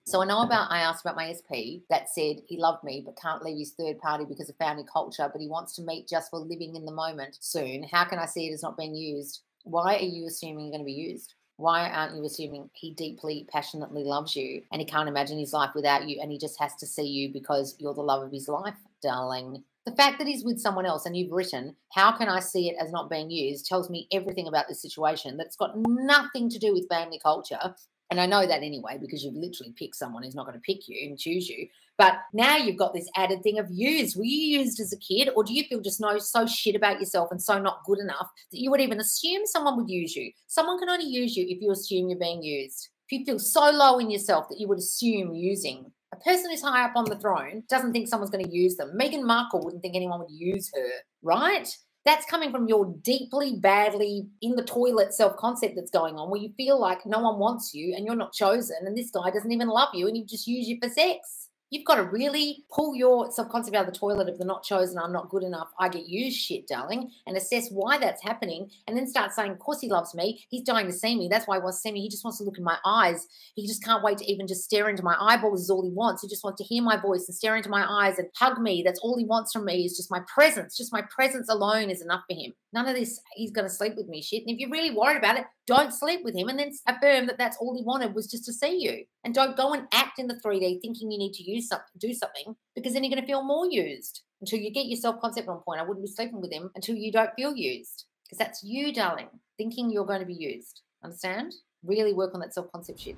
So I asked about my SP that said he loved me but can't leave his third party because of family culture, but he wants to meet just for living in the moment soon. How can I see it as not being used? Why are you assuming you're going to be used? Why aren't you assuming he deeply, passionately loves you and he can't imagine his life without you and he just has to see you because you're the love of his life, darling? The fact that he's with someone else and you've written, how can I see it as not being used, tells me everything about this situation that's got nothing to do with family culture. And I know that anyway, because you've literally picked someone who's not going to pick you and choose you. But now you've got this added thing of used. Were you used as a kid, or do you feel just know so shit about yourself and so not good enough that you would even assume someone would use you? Someone can only use you if you assume you're being used. If you feel so low in yourself that you would assume using. A person who's high up on the throne doesn't think someone's going to use them. Meghan Markle wouldn't think anyone would use her, right? That's coming from your deeply, badly in the toilet self concept that's going on, where you feel like no one wants you and you're not chosen, and this guy doesn't even love you and he just use you for sex. You've got to really pull your self concept out of the toilet of the not chosen, I'm not good enough, I get used shit, darling, and assess why that's happening, and then start saying, of course he loves me. He's dying to see me. That's why he wants to see me. He just wants to look in my eyes. He just can't wait to even just stare into my eyeballs is all he wants. He just wants to hear my voice and stare into my eyes and hug me. That's all he wants from me is just my presence. Just my presence alone is enough for him. None of this, he's going to sleep with me shit. And if you're really worried about it, don't sleep with him and then affirm that that's all he wanted was just to see you. And don't go and act in the 3D thinking you need to do something, because then you're going to feel more used until you get your self-concept on point. I wouldn't be sleeping with him until you don't feel used, because that's you, darling, thinking you're going to be used. Understand? Really work on that self-concept shit.